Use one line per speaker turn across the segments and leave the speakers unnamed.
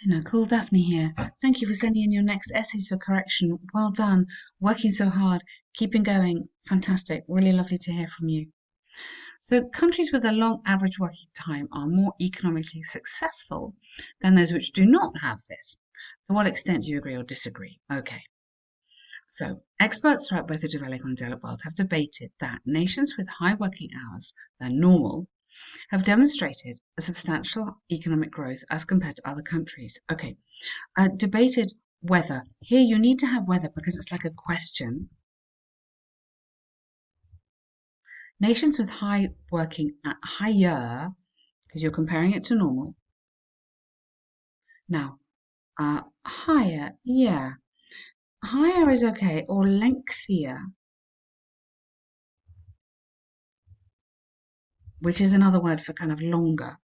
Nakul, Daphne here. Thank you for sending in your next essays for correction. Well done. Working so hard. Keeping going. Fantastic. Really lovely to hear from you. So, countries with a long average working time are more economically successful than those which do not have this. To what extent do you agree or disagree? Okay. So, experts throughout both the developing and developed world have debated that nations with high working hours than normal have demonstrated a substantial economic growth as compared to other countries. Okay, debated whether. Here you need to have whether because it's like a question. Nations with high working higher, because you're comparing it to normal. Now, higher, yeah. Higher is okay, or lengthier, which is another word for kind of longer.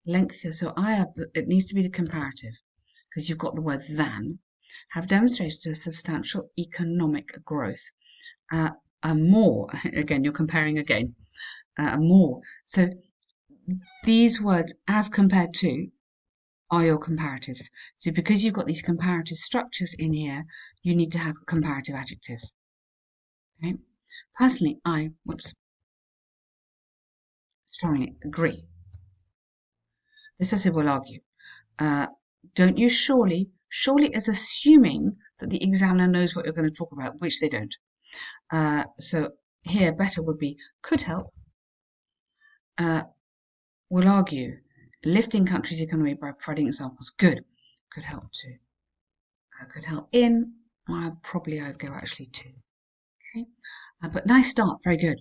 Lengthier, so higher, it needs to be the comparative, because you've got the word than, have demonstrated a substantial economic growth. A more, again, you're comparing again, a more. So these words as compared to are your comparatives. So because you've got these comparative structures in here, you need to have comparative adjectives. Okay? Personally, I strongly agree. This as I will argue. Don't you surely is assuming that the examiner knows what you're going to talk about, which they don't. So here better would be could help, will argue, lifting countries' economy by providing examples. Good. Could help too. Could help in. Probably I'd go actually too. Okay. But nice start. Very good.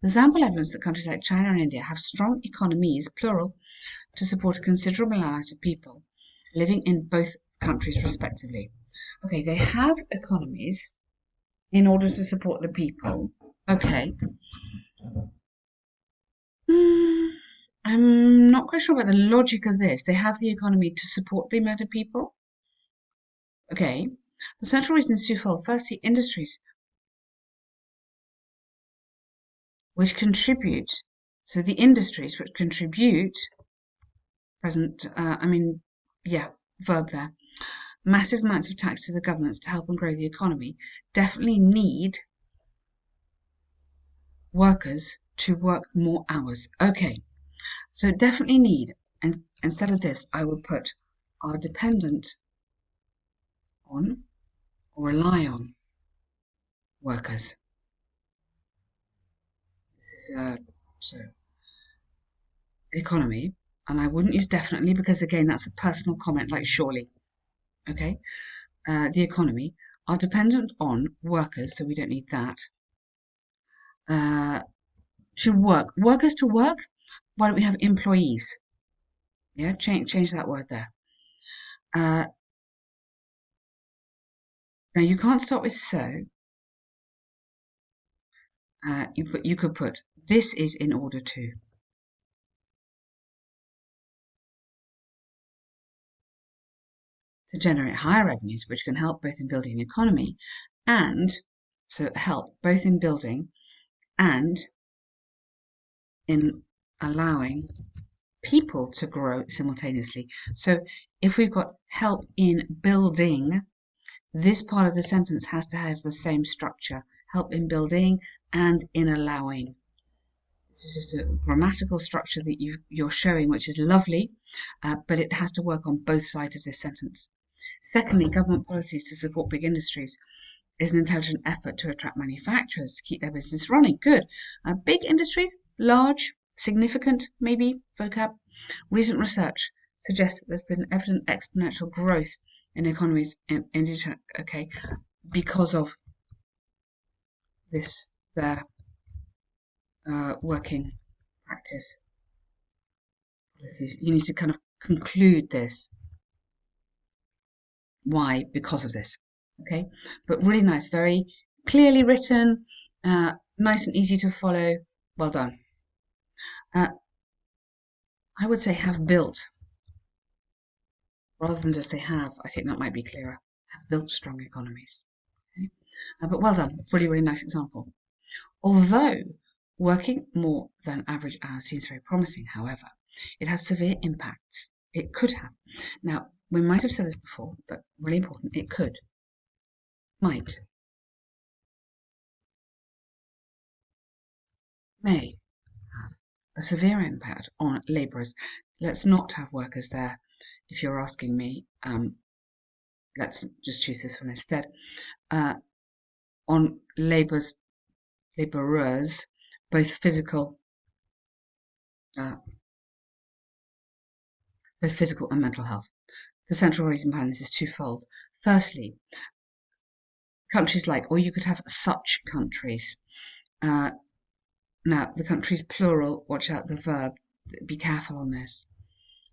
There's ample evidence that countries like China and India have strong economies, plural, to support a considerable amount of people living in both countries respectively. Okay, they have economies in order to support the people. Okay. I'm not quite sure about the logic of this. They have the economy to support the amount of people. Okay. The central reason is twofold. Firstly, industries which contribute. So the industries which contribute, present, verb there, massive amounts of tax to the governments to help and grow the economy, definitely need workers to work more hours. Okay. So definitely need, and instead of this, I would put are dependent on or rely on workers. This is so economy, and I wouldn't use definitely because again that's a personal comment like surely. Okay, the economy are dependent on workers, so we don't need that. To work, workers to work. Why don't we have employees? Yeah, change that word there. Now you can't start with so. You could put this is in order to. To generate higher revenues, which can help both in building the economy and so help both in building and in allowing people to grow simultaneously. So if we've got help in building, this part of the sentence has to have the same structure. Help in building and in allowing. This is just a grammatical structure that you're showing, which is lovely, but it has to work on both sides of this sentence. Secondly, government policies to support big industries is an intelligent effort to attract manufacturers to keep their business running. Good. Big industries, large, significant, maybe, vocab. Recent research suggests that there's been evident exponential growth in economies in India, okay, because of this, their working practice policies. You need to kind of conclude this. Why? Because of this. Okay, but really nice, very clearly written, nice and easy to follow. Well done. I would say have built rather than just they have. I think that might be clearer. Have built strong economies. Okay? But well done. Really, really nice example. Although working more than average hours seems very promising, however, it has severe impacts. It could have. Now, we might have said this before, but really important, it could, might, may have a severe impact on labourers. Let's not have workers there. If you're asking me, let's just choose this one instead. On labourers, both physical and mental health. The central reason behind this is twofold. Firstly, countries like, or you could have such countries. Now, the country's plural, watch out the verb, be careful on this.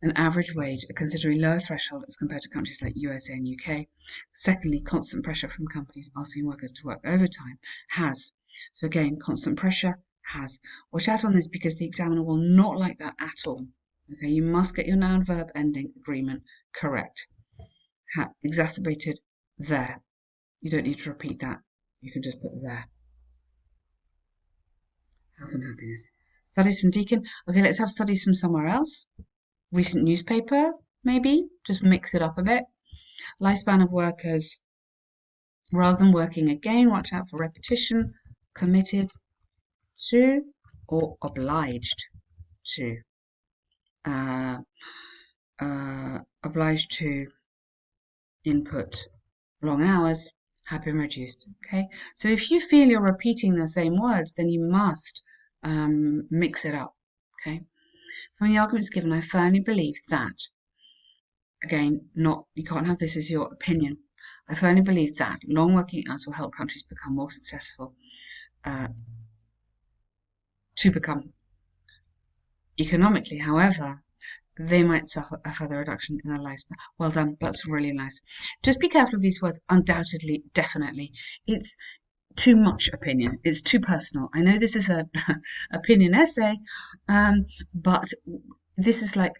An average wage, a considerably lower threshold as compared to countries like USA and UK. Secondly, constant pressure from companies asking workers to work overtime has. So again, constant pressure has. Watch out on this because the examiner will not like that at all. Okay, you must get your noun verb ending agreement correct. Exacerbated there. You don't need to repeat that. You can just put there. Health and happiness. Studies from Deakin. Okay, let's have studies from somewhere else. Recent newspaper, maybe. Just mix it up a bit. Lifespan of workers. Rather than working again, watch out for repetition. Committed to or obliged to. Obliged to input long hours have been reduced. Okay, so if you feel you're repeating the same words, then you must mix it up. Okay, from the arguments given, I firmly believe that, again, you can't have this as your opinion. I firmly believe that long working hours will help countries become more successful, to become economically. However, they might suffer a further reduction in their lifespan. Well done, that's really nice. Just be careful of these words. Undoubtedly, definitely. It's too much opinion. It's too personal. I know this is an opinion essay, but this is like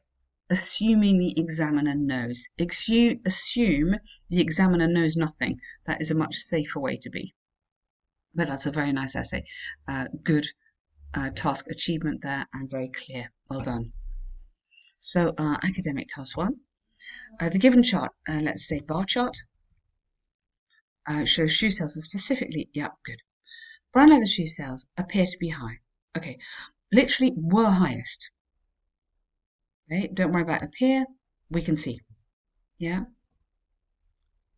assuming the examiner knows. Assume the examiner knows nothing. That is a much safer way to be. But that's a very nice essay. Good task achievement there and very clear. Well done. So academic task 1. The given chart, let's say bar chart, shows shoe sales, and specifically, yeah, good. Brown leather shoe sales appear to be high. Okay, literally were highest. Okay, don't worry about appear, we can see. Yeah,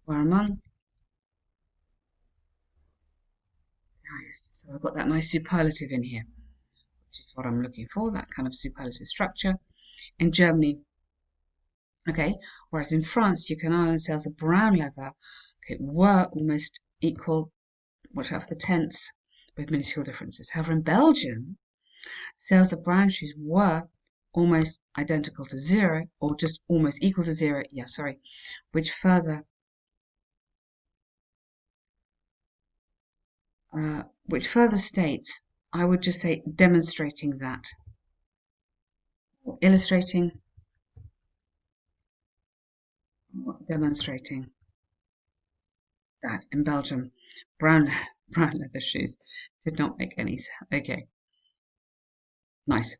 were among the highest. So I've got that nice superlative in here, which is what I'm looking for, that kind of superlative structure. In Germany, okay, whereas in France, UK and Ireland sales of brown leather, okay, were almost equal, watch out for the tense, with minuscule differences. However, in Belgium, sales of brown shoes were almost identical to 0, or just almost equal to 0, yeah, sorry, which further states, I would just say demonstrating that, or illustrating, or demonstrating that in Belgium, brown leather shoes did not make any sense. Okay, nice.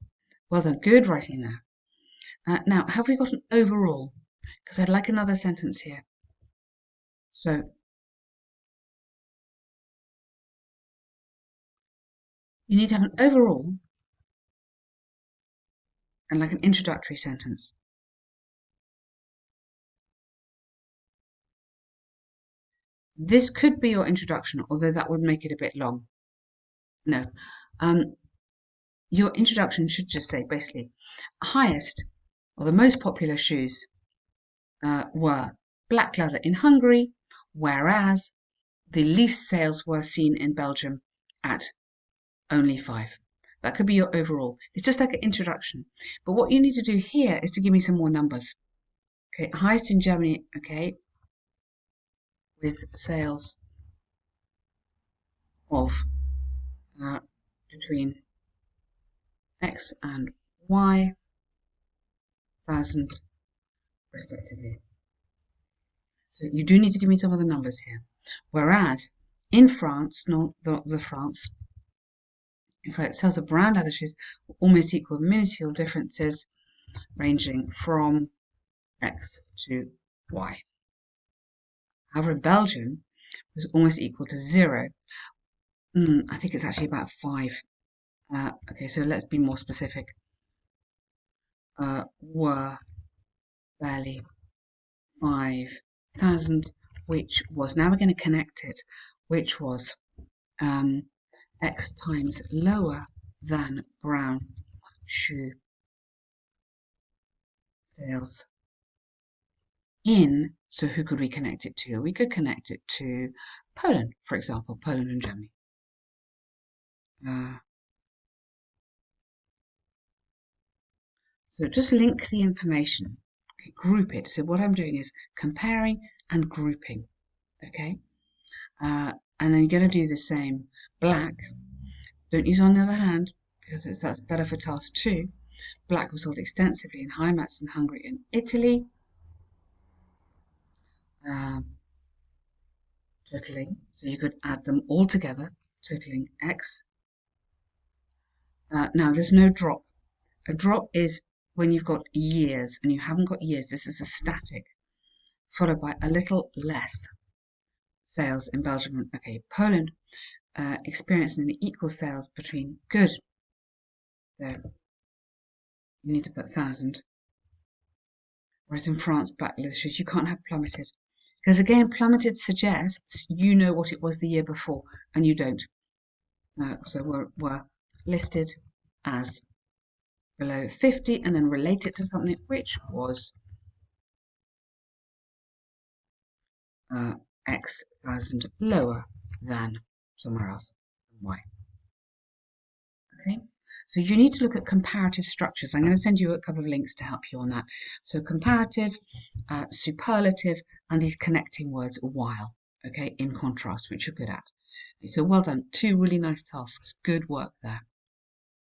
Well done, good writing there. Now, have we got an overall? Because I'd like another sentence here. So, you need to have an overall and like an introductory sentence. This could be your introduction, although that would make it a bit long. No. Your introduction should just say, basically, highest or the most popular shoes were black leather in Hungary, whereas the least sales were seen in Belgium at only 5. That could be your overall. It's just like an introduction. But what you need to do here is to give me some more numbers. Okay, highest in Germany, okay, with sales of between X and Y thousand respectively. So you do need to give me some of the numbers here. Whereas in France, not the France, in fact, sales of brown leather shoes almost equal, minuscule differences ranging from X to Y. However, in Belgium, it was almost equal to 0. I think it's actually about 5. Okay, so let's be more specific. Were barely 5,000, which was, now we're going to connect it, which was X times lower than brown shoe sales in, so who could we connect it to? We could connect it to Poland, for example, Poland and Germany. So just link the information, okay, group it. So what I'm doing is comparing and grouping, okay? And then you're going to do the same. Black, don't use on the other hand, because that's better for task 2. Black was sold extensively in Heimatz in Hungary and Italy. Totaling, so you could add them all together, totaling X. Now there's no drop. A drop is when you've got years and you haven't got years. This is a static, followed by a little less sales in Belgium. Okay, Poland experienced an equal sales between good. There, you need to put 1,000. Whereas in France, blacklisted, you can't have plummeted. Because again, plummeted suggests you know what it was the year before, and you don't. So we're listed as below 50 and then relate it to something which was X thousand lower than somewhere else, Y. Okay, so you need to look at comparative structures. I'm going to send you a couple of links to help you on that. So comparative, superlative, and these connecting words, while, okay, in contrast, which you're good at. So well done. 2 really nice tasks. Good work there.